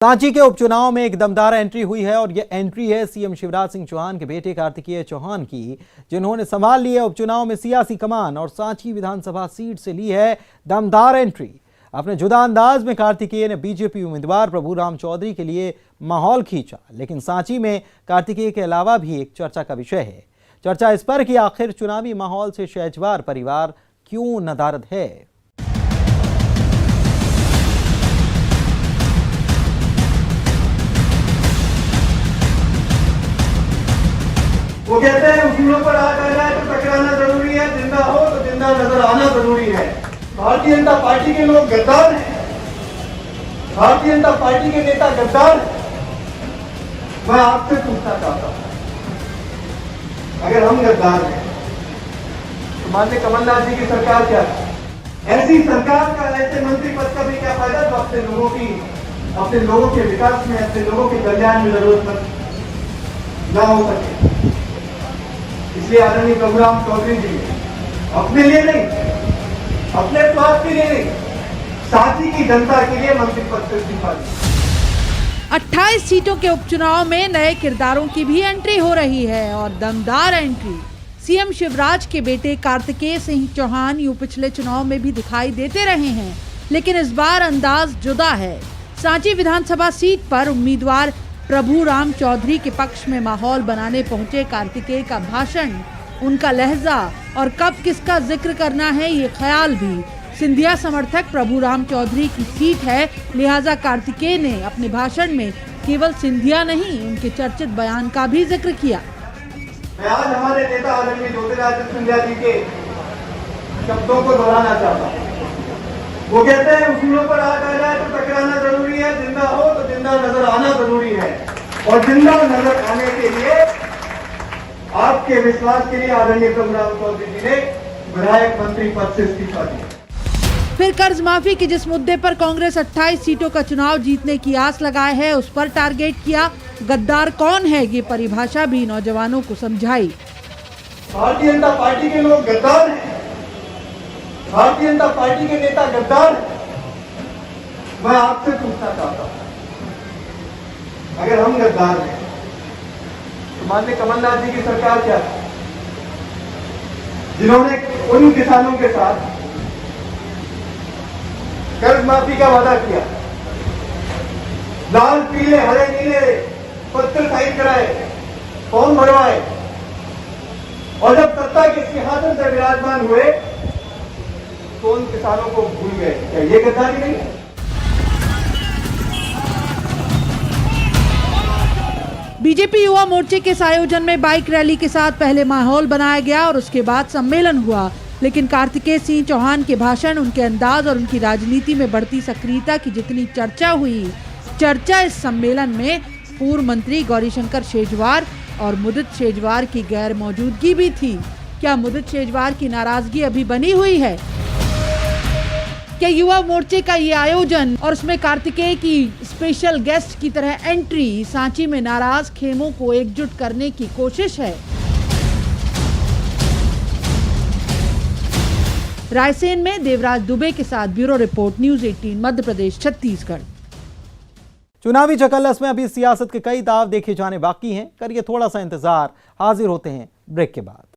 सांची के उपचुनाव में एक दमदार एंट्री हुई है और ये एंट्री है सीएम शिवराज सिंह चौहान के बेटे कार्तिकेय चौहान की, जिन्होंने संभाल ली है उपचुनाव में सियासी कमान और सांची विधानसभा सीट से ली है दमदार एंट्री। अपने जुदा अंदाज में कार्तिकेय ने बीजेपी उम्मीदवार प्रभुराम चौधरी के लिए माहौल खींचा, लेकिन सांची में कार्तिकेय के अलावा भी एक चर्चा का विषय है। चर्चा इस पर कि आखिर चुनावी माहौल से शेजवार परिवार क्यों नदारद है। वो कहते हैं उसूलों पर आग आ जाए तो टकराना जरूरी है, जिंदा हो तो जिंदा नजर आना जरूरी है। भारतीय जनता पार्टी के लोग गद्दार हैं, भारतीय जनता पार्टी के नेता गद्दार हैं। मैं आपसे पूछना चाहता हूं, अगर हम गद्दार हैं तो माननीय कमलनाथ जी की सरकार क्या है? ऐसी सरकार का, ऐसे मंत्री पद का भी क्या फायदा जो अपने लोगों के विकास में, अपने लोगों के कल्याण में जरूरत ना हो सके। इसलिए आदरणीय प्रभुराम चौधरी जी अपने लिए नहीं, अपने स्वार्थ के लिए नहीं, सांची की जनता के लिए मंत्री पद से इस्तीफा दिया। 28 सीटों के उपचुनाव में नए किरदारों की भी एंट्री हो रही है और दमदार एंट्री सीएम शिवराज के बेटे कार्तिकेय सिंह चौहान यूं पिछले चुनाव में भी दिखाई देते रहे हैं, लेकिन इस बार अंदाज जुदा है। सांची विधानसभा सीट पर उम्मीदवार प्रभुराम चौधरी के पक्ष में माहौल बनाने पहुंचे कार्तिकेय का भाषण, उनका लहजा और कब किसका जिक्र करना है ये ख्याल भी। सिंधिया समर्थक प्रभुराम चौधरी की सीट है, लिहाजा कार्तिकेय ने अपने भाषण में केवल सिंधिया नहीं, उनके चर्चित बयान का भी जिक्र किया। मैं आज हमारे नेता आदरणीय ज्योतिरादित्य सिंधिया जी के शब्दों को दोहराना चाहता हूँ। वो कहते हैं उसूलों पर आग आ जाए तो टकराना जरूरी है, जिंदा हो तो जिंदा नजर आना जरूरी है। और जिंदा नजर आने के लिए, आपके विश्वास के लिए आदरणीय प्रभुराम चौधरी जी ने विधायक मंत्री पद से इस्तीफा दिया। फिर कर्ज माफी के जिस मुद्दे पर कांग्रेस 28 सीटों का चुनाव जीतने की आस लगाए है, उस पर टारगेट किया। गद्दार कौन है, ये परिभाषा भी नौजवानों को समझाई। भारतीय जनता पार्टी के लोग गद्दार हैं, भारतीय जनता पार्टी के नेता गद्दार हैं। मैं आपसे पूछना चाहता हूं, अगर हम गद्दार हैं तो माननीय कमलनाथ जी की सरकार क्या है, जिन्होंने उन किसानों के साथ कर्ज माफी का वादा किया, लाल पीले हरे नीले पत्र साइन कराए, फॉर्म भरवाए, और जब सत्ता के सिंहासन से विराजमान हुए तो उन किसानों को भूल गए। क्या ये गद्दारी नहीं है? बीजेपी युवा मोर्चे के इस आयोजन में बाइक रैली के साथ पहले माहौल बनाया गया और उसके बाद सम्मेलन हुआ, लेकिन कार्तिकेय सिंह चौहान के भाषण, उनके अंदाज और उनकी राजनीति में बढ़ती सक्रियता की जितनी चर्चा हुई, चर्चा इस सम्मेलन में पूर्व मंत्री गौरीशंकर शेजवार और मुदित शेजवार की गैर मौजूदगी भी थी। क्या मुदित शेजवार की नाराजगी अभी बनी हुई है? क्या युवा मोर्चे का ये आयोजन और उसमें कार्तिकेय की स्पेशल गेस्ट की तरह एंट्री सांची में नाराज खेमों को एकजुट करने की कोशिश है? रायसेन में देवराज दुबे के साथ bureau report, news 18 Madhya Pradesh Chhattisgarh. चुनावी चकल्लस में अभी सियासत के कई दाव देखे जाने बाकी हैं। करिए थोड़ा सा इंतजार, हाजिर होते हैं ब्रेक के बाद।